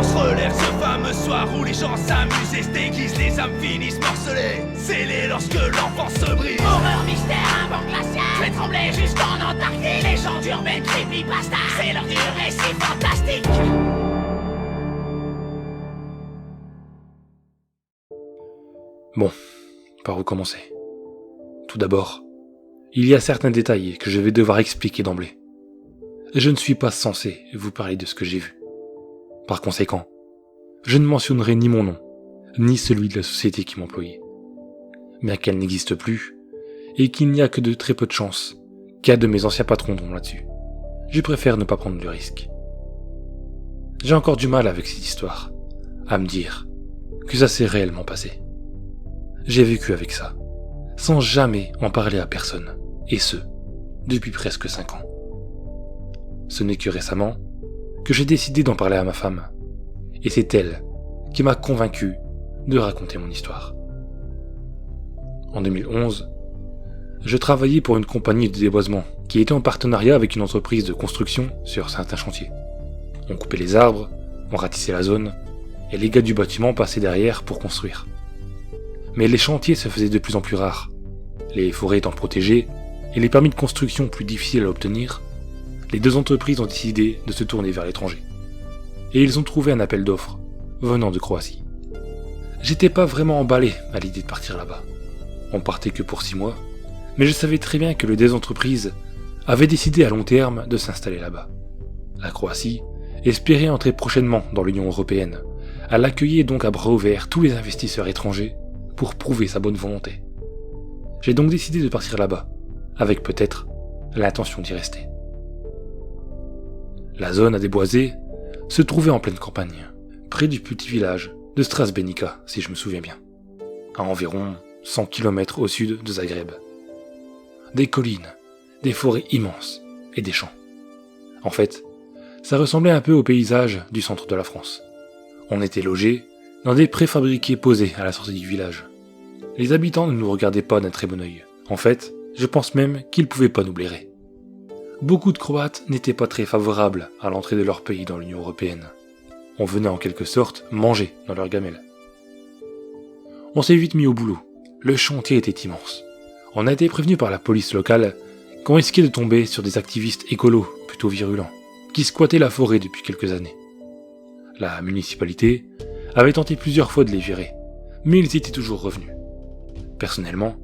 vent se relève ce fameux soir où les gens s'amusent et se déguisent, les âmes finissent morcelées, scellées lorsque l'enfance se brise. Horreur, mystère, un vent glacial, je vais trembler jusqu'en Antarctique. Légende urbaine, creepypasta, c'est l'heure du récit fantastique. Bon, par où commencer? Tout d'abord, il y a certains détails que je vais devoir expliquer d'emblée. Je ne suis pas censé vous parler de ce que j'ai vu. Par conséquent, je ne mentionnerai ni mon nom, ni celui de la société qui m'employait. Bien qu'elle n'existe plus, et qu'il n'y a que de très peu de chances qu'un de mes anciens patrons tombe là-dessus, je préfère ne pas prendre le risque. J'ai encore du mal avec cette histoire, à me dire que ça s'est réellement passé. J'ai vécu avec ça, sans jamais en parler à personne, et ce, depuis presque 5 ans. Ce n'est que récemment que j'ai décidé d'en parler à ma femme, et c'est elle qui m'a convaincu de raconter mon histoire. En 2011, je travaillais pour une compagnie de déboisement qui était en partenariat avec une entreprise de construction sur certains chantiers. On coupait les arbres, on ratissait la zone, et les gars du bâtiment passaient derrière pour construire. Mais les chantiers se faisaient de plus en plus rares, les forêts étant protégées et les permis de construction plus difficiles à obtenir. Les deux entreprises ont décidé de se tourner vers l'étranger. Et ils ont trouvé un appel d'offres venant de Croatie. J'étais pas vraiment emballé à l'idée de partir là-bas. On partait que pour 6 mois, mais je savais très bien que les deux entreprises avaient décidé à long terme de s'installer là-bas. La Croatie espérait entrer prochainement dans l'Union européenne. Elle accueillait donc à bras ouverts tous les investisseurs étrangers pour prouver sa bonne volonté. J'ai donc décidé de partir là-bas, avec peut-être l'intention d'y rester. La zone à déboiser se trouvait en pleine campagne, près du petit village de Strasbenica, si je me souviens bien, à environ 100 km au sud de Zagreb. Des collines, des forêts immenses et des champs. En fait, ça ressemblait un peu au paysage du centre de la France. On était logés dans des préfabriqués posés à la sortie du village. Les habitants ne nous regardaient pas d'un très bon œil. En fait, je pense même qu'ils pouvaient pas nous blairer. Beaucoup de Croates n'étaient pas très favorables à l'entrée de leur pays dans l'Union européenne. On venait en quelque sorte manger dans leur gamelle. On s'est vite mis au boulot. Le chantier était immense. On a été prévenu par la police locale qu'on risquait de tomber sur des activistes écolos plutôt virulents, qui squattaient la forêt depuis quelques années. La municipalité avait tenté plusieurs fois de les virer, mais ils étaient toujours revenus. Personnellement,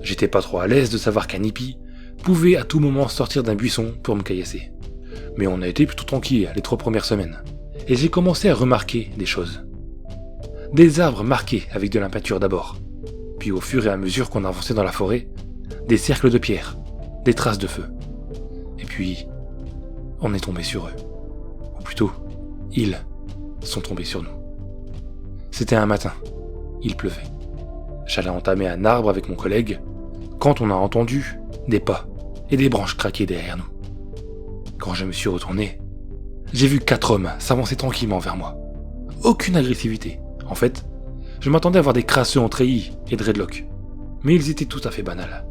j'étais pas trop à l'aise de savoir qu'un hippie pouvait à tout moment sortir d'un buisson pour me caillasser. Mais on a été plutôt tranquille les 3 premières semaines, et j'ai commencé à remarquer des choses. Des arbres marqués avec de la peinture d'abord, puis au fur et à mesure qu'on avançait dans la forêt, des cercles de pierre, des traces de feu. Et puis, on est tombé sur eux. Ou plutôt, ils sont tombés sur nous. C'était un matin, il pleuvait. J'allais entamer un arbre avec mon collègue, quand on a entendu des pas et des branches craquer derrière nous. Quand je me suis retourné, j'ai vu 4 hommes s'avancer tranquillement vers moi. Aucune agressivité. En fait, je m'attendais à voir des crasseux en treillis et dreadlocks, mais ils étaient tout à fait banals.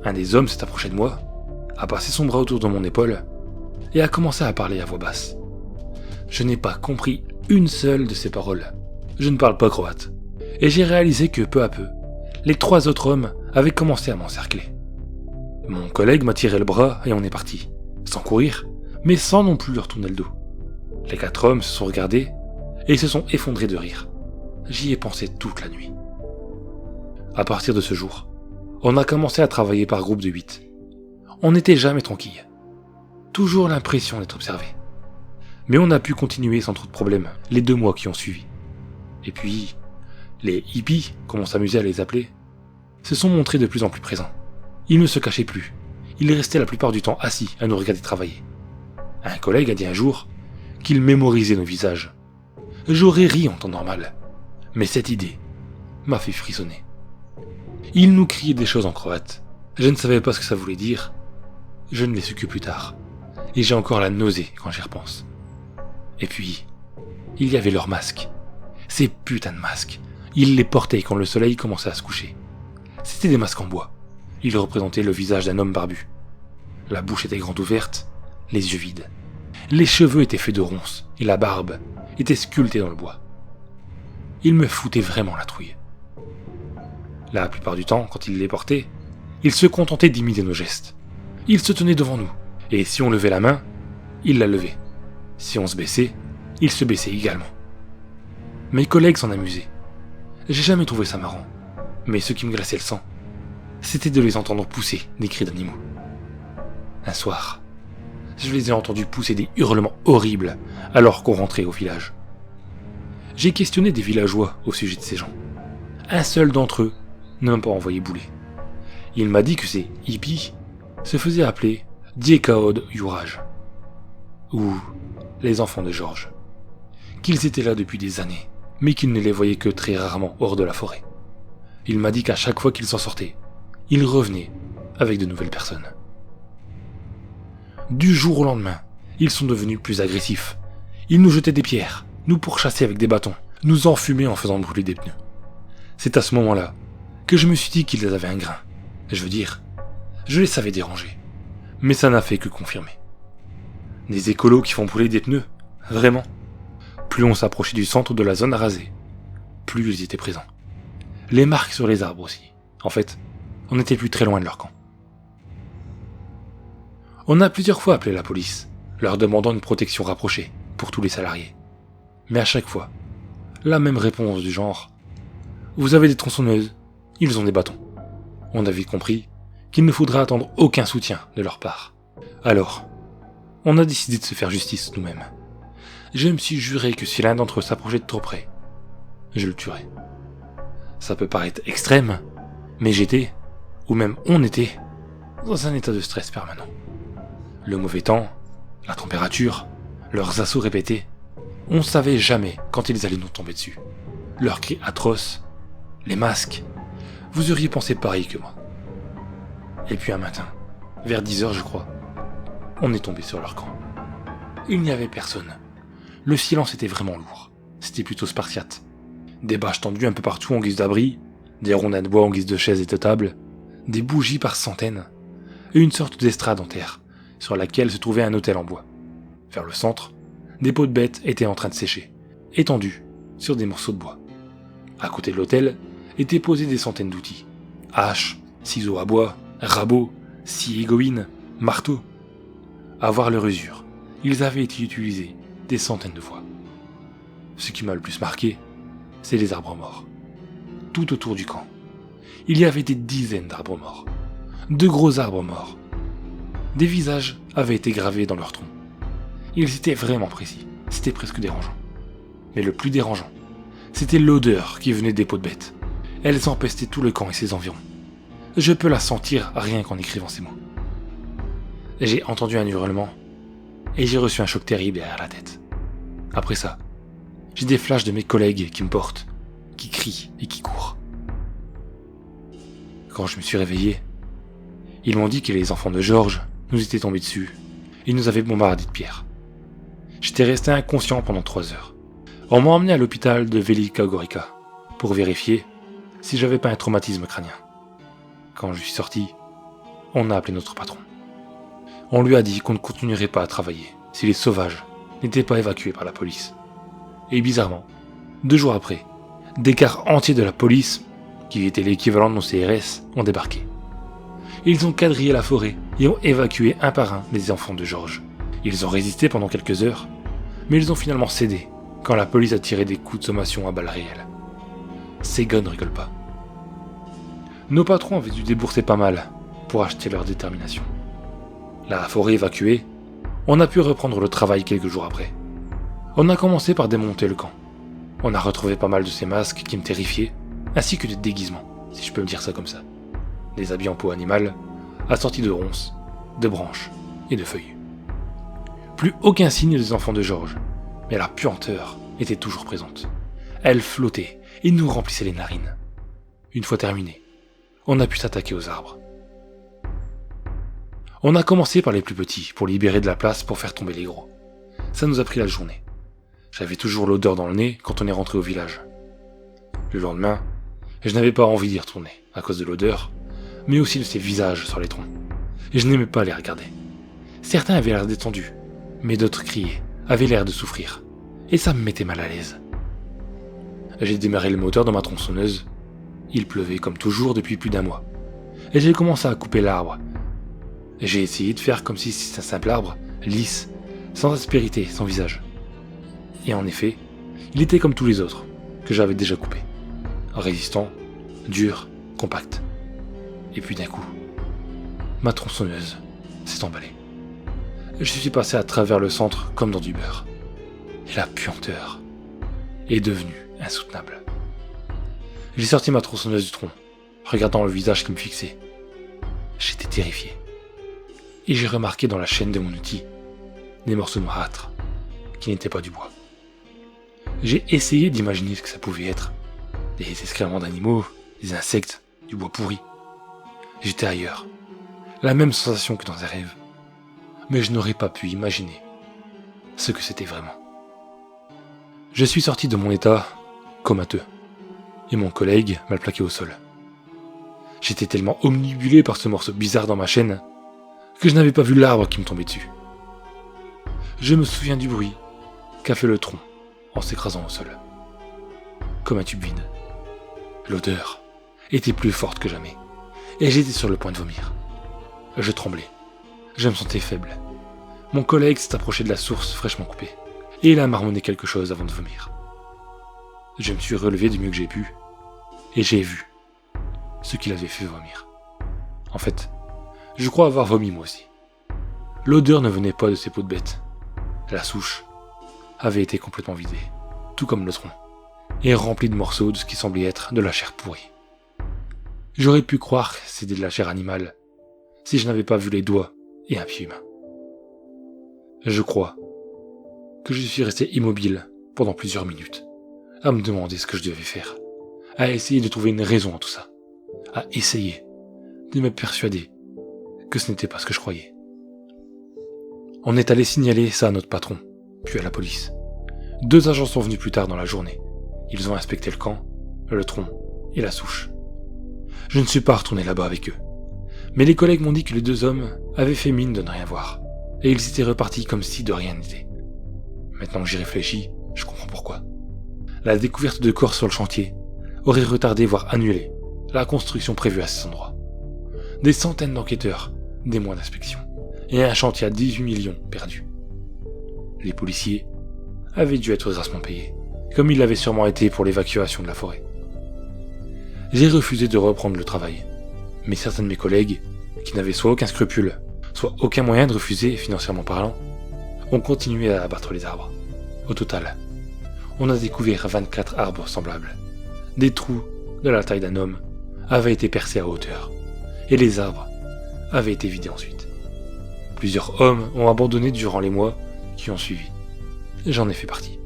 Un des hommes s'est approché de moi, a passé son bras autour de mon épaule et a commencé à parler à voix basse. Je n'ai pas compris une seule de ses paroles. Je ne parle pas croate. Et j'ai réalisé que peu à peu, les 3 autres hommes avaient commencé à m'encercler. Mon collègue m'a tiré le bras et on est parti, sans courir, mais sans non plus leur tourner le dos. Les 4 hommes se sont regardés et se sont effondrés de rire. J'y ai pensé toute la nuit. À partir de ce jour, on a commencé à travailler par groupe de 8. On n'était jamais tranquille. Toujours l'impression d'être observé. Mais on a pu continuer sans trop de problèmes les 2 mois qui ont suivi. Et puis, les hippies, comme on s'amusait à les appeler, se sont montrés de plus en plus présents. Ils ne se cachaient plus. Ils restaient la plupart du temps assis à nous regarder travailler. Un collègue a dit un jour qu'il mémorisait nos visages. J'aurais ri en temps normal, mais cette idée m'a fait frissonner. Ils nous criaient des choses en croate. Je ne savais pas ce que ça voulait dire. Je ne l'ai su que plus tard. Et j'ai encore la nausée quand j'y repense. Et puis, il y avait leurs masques. Ces putains de masques. Ils les portaient quand le soleil commençait à se coucher. C'étaient des masques en bois. Ils représentaient le visage d'un homme barbu. La bouche était grande ouverte, les yeux vides. Les cheveux étaient faits de ronces et la barbe était sculptée dans le bois. Ils me foutaient vraiment la trouille. La plupart du temps, quand ils les portaient, ils se contentaient d'imiter nos gestes. Ils se tenaient devant nous, et si on levait la main, ils la levaient. Si on se baissait, ils se baissaient également. Mes collègues s'en amusaient. J'ai jamais trouvé ça marrant, mais ce qui me glaçait le sang, c'était de les entendre pousser des cris d'animaux. Un soir, je les ai entendus pousser des hurlements horribles alors qu'on rentrait au village. J'ai questionné des villageois au sujet de ces gens. Un seul d'entre eux ne m'a pas envoyé bouler. Il m'a dit que ces hippies se faisaient appeler Diekaod Yuraj, ou les enfants de Georges, qu'ils étaient là depuis des années, mais qu'ils ne les voyaient que très rarement hors de la forêt. Il m'a dit qu'à chaque fois qu'ils s'en sortaient, ils revenaient avec de nouvelles personnes. Du jour au lendemain, ils sont devenus plus agressifs. Ils nous jetaient des pierres, nous pourchassaient avec des bâtons, nous enfumaient en faisant brûler des pneus. C'est à ce moment-là que je me suis dit qu'ils avaient un grain. Je veux dire, je les savais déranger, mais ça n'a fait que confirmer. Des écolos qui font brûler des pneus, vraiment. Plus on s'approchait du centre de la zone à raser, plus ils étaient présents. Les marques sur les arbres aussi. En fait, on n'était plus très loin de leur camp. On a plusieurs fois appelé la police, leur demandant une protection rapprochée pour tous les salariés. Mais à chaque fois, la même réponse du genre « Vous avez des tronçonneuses, ils ont des bâtons ». On a vite compris qu'il ne faudra attendre aucun soutien de leur part. Alors, on a décidé de se faire justice nous-mêmes. Je me suis juré que si l'un d'entre eux s'approchait de trop près, je le tuerais. Ça peut paraître extrême, mais j'étais, ou même on était, dans un état de stress permanent. Le mauvais temps, la température, leurs assauts répétés, on ne savait jamais quand ils allaient nous tomber dessus. Leurs cris atroces, les masques, vous auriez pensé pareil que moi. Et puis un matin, vers 10h je crois, on est tombé sur leur camp. Il n'y avait personne. Le silence était vraiment lourd. C'était plutôt spartiate. Des bâches tendues un peu partout en guise d'abri, des rondins de bois en guise de chaises et de tables, des bougies par centaines, et une sorte d'estrade en terre, sur laquelle se trouvait un autel en bois. Vers le centre, des peaux de bêtes étaient en train de sécher, étendues sur des morceaux de bois. À côté de l'autel étaient posés des centaines d'outils. Haches, ciseaux à bois, rabots, scies égouines, marteaux. À voir leur usure, ils avaient été utilisés des centaines de fois. Ce qui m'a le plus marqué, c'est les arbres morts. Tout autour du camp, il y avait des dizaines d'arbres morts. De gros arbres morts. Des visages avaient été gravés dans leur tronc. Ils étaient vraiment précis, c'était presque dérangeant. Mais le plus dérangeant, c'était l'odeur qui venait des peaux de bêtes. Elles empestaient tout le camp et ses environs. Je peux la sentir rien qu'en écrivant ces mots. J'ai entendu un hurlement, et j'ai reçu un choc terrible derrière la tête. Après ça, j'ai des flashs de mes collègues qui me portent, qui crient et qui courent. Quand je me suis réveillé, ils m'ont dit que les enfants de Georges nous étaient tombés dessus et nous avaient bombardés de pierres. J'étais resté inconscient pendant 3 heures. On m'a emmené à l'hôpital de Velika Gorica pour vérifier si j'avais pas un traumatisme crânien. Quand je suis sorti, on a appelé notre patron. On lui a dit qu'on ne continuerait pas à travailler si les sauvages n'étaient pas évacués par la police. Et bizarrement, 2 jours après, des cars entiers de la police, qui étaient l'équivalent de nos CRS, ont débarqué. Ils ont quadrillé la forêt et ont évacué un par un les enfants de Georges. Ils ont résisté pendant quelques heures, mais ils ont finalement cédé quand la police a tiré des coups de sommation à balles réelles. Ces gars ne rigolent pas. Nos patrons avaient dû débourser pas mal pour acheter leur détermination. La forêt évacuée, on a pu reprendre le travail quelques jours après. On a commencé par démonter le camp. On a retrouvé pas mal de ces masques qui me terrifiaient, ainsi que des déguisements, si je peux me dire ça comme ça. Des habits en peau animale, assortis de ronces, de branches et de feuilles. Plus aucun signe des enfants de Georges, mais la puanteur était toujours présente. Elle flottait et nous remplissait les narines. Une fois terminé, on a pu s'attaquer aux arbres. On a commencé par les plus petits pour libérer de la place pour faire tomber les gros. Ça nous a pris la journée. J'avais toujours l'odeur dans le nez quand on est rentré au village. Le lendemain, je n'avais pas envie d'y retourner à cause de l'odeur, mais aussi de ces visages sur les troncs. Et je n'aimais pas les regarder. Certains avaient l'air détendus, mais d'autres criaient, avaient l'air de souffrir, et ça me mettait mal à l'aise. J'ai démarré le moteur dans ma tronçonneuse. Il pleuvait comme toujours depuis plus d'1 mois, et j'ai commencé à couper l'arbre. J'ai essayé de faire comme si c'était un simple arbre, lisse, sans aspérité, sans visage. Et en effet, il était comme tous les autres, que j'avais déjà coupés. Résistant, dur, compact. Et puis d'un coup, ma tronçonneuse s'est emballée. Je suis passé à travers le centre comme dans du beurre. Et la puanteur est devenue insoutenable. J'ai sorti ma tronçonneuse du tronc, regardant le visage qui me fixait. J'étais terrifié. Et j'ai remarqué dans la chaîne de mon outil des morceaux noirâtres qui n'étaient pas du bois. J'ai essayé d'imaginer ce que ça pouvait être. Des excréments d'animaux, des insectes, du bois pourri. J'étais ailleurs. La même sensation que dans un rêve. Mais je n'aurais pas pu imaginer ce que c'était vraiment. Je suis sorti de mon état comateux. Et mon collègue m'a plaqué au sol. J'étais tellement omnibulé par ce morceau bizarre dans ma chaîne que je n'avais pas vu l'arbre qui me tombait dessus. Je me souviens du bruit qu'a fait le tronc en s'écrasant au sol. Comme un tube vide. L'odeur était plus forte que jamais, et j'étais sur le point de vomir. Je tremblais. Je me sentais faible. Mon collègue s'est approché de la source fraîchement coupée, et il a marmonné quelque chose avant de vomir. Je me suis relevé du mieux que j'ai pu, et j'ai vu ce qu'il avait fait vomir. En fait, je crois avoir vomi moi aussi. L'odeur ne venait pas de ces peaux de bête. La souche avait été complètement vidée, tout comme le tronc, et remplie de morceaux de ce qui semblait être de la chair pourrie. J'aurais pu croire que c'était de la chair animale, si je n'avais pas vu les doigts et un pied humain. Je crois que je suis resté immobile pendant plusieurs minutes, à me demander ce que je devais faire, à essayer de trouver une raison à tout ça, à essayer de me persuader que ce n'était pas ce que je croyais. On est allé signaler ça à notre patron, puis à la police. 2 agents sont venus plus tard dans la journée. Ils ont inspecté le camp, le tronc et la souche. Je ne suis pas retourné là-bas avec eux. Mais les collègues m'ont dit que les 2 hommes avaient fait mine de ne rien voir, et ils étaient repartis comme si de rien n'était. Maintenant que j'y réfléchis, je comprends pourquoi. La découverte de corps sur le chantier aurait retardé voire annulé la construction prévue à cet endroit. Des centaines d'enquêteurs, des mois d'inspection, et un chantier à 18 millions perdu. Les policiers avaient dû être grassement payés, comme ils l'avaient sûrement été pour l'évacuation de la forêt. J'ai refusé de reprendre le travail, mais certains de mes collègues, qui n'avaient soit aucun scrupule, soit aucun moyen de refuser financièrement parlant, ont continué à abattre les arbres. Au total, on a découvert 24 arbres semblables. Des trous de la taille d'un homme avaient été percés à hauteur, et les arbres avaient été vidés ensuite. Plusieurs hommes ont abandonné durant les mois qui ont suivi. J'en ai fait partie.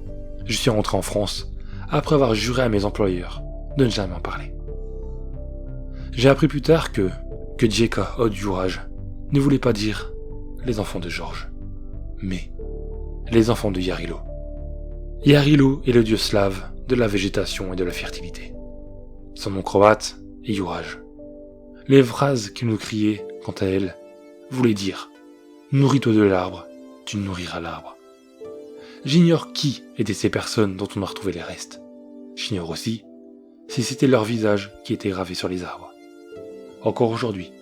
Je suis rentré en France après avoir juré à mes employeurs de ne jamais en parler. J'ai appris plus tard que Djeka Odjuraj ne voulait pas dire les enfants de Georges, mais les enfants de Yarilo. Yarilo est le dieu slave de la végétation et de la fertilité. Son nom croate est Juraj. Les phrases qu'il nous criait, quant à elle, voulaient dire « Nourris-toi de l'arbre, tu nourriras l'arbre ». J'ignore qui étaient ces personnes dont on a retrouvé les restes. J'ignore aussi si c'était leur visage qui était gravé sur les arbres. Encore aujourd'hui,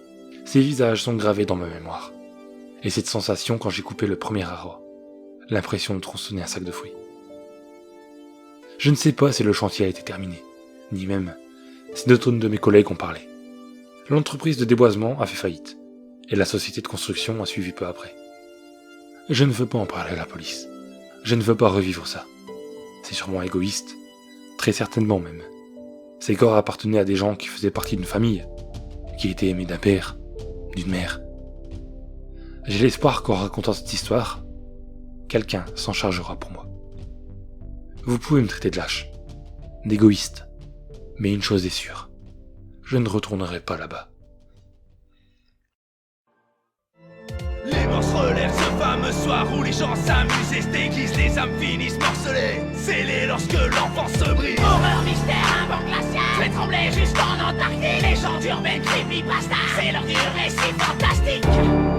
ces visages sont gravés dans ma mémoire. Et cette sensation quand j'ai coupé le premier arbre, l'impression de tronçonner un sac de fruits. Je ne sais pas si le chantier a été terminé, ni même si d'autres de mes collègues ont parlé. L'entreprise de déboisement a fait faillite, et la société de construction a suivi peu après. Je ne veux pas en parler à la police. Je ne veux pas revivre ça. C'est sûrement égoïste, très certainement même. Ces corps appartenaient à des gens qui faisaient partie d'une famille, qui étaient aimés d'un père, d'une mère. J'ai l'espoir qu'en racontant cette histoire, quelqu'un s'en chargera pour moi. Vous pouvez me traiter de lâche, d'égoïste, mais une chose est sûre, je ne retournerai pas là-bas. Les morts relèvent ce fameux soir où les gens s'amusent et se déguisent, les âmes finissent morcelées, scellées lorsque l'enfant se brise. Horreur, mystère, un vent glacial fait trembler jusqu'en Antarctique. Légende urbaine, creepypasta, c'est leur du récit fantastique.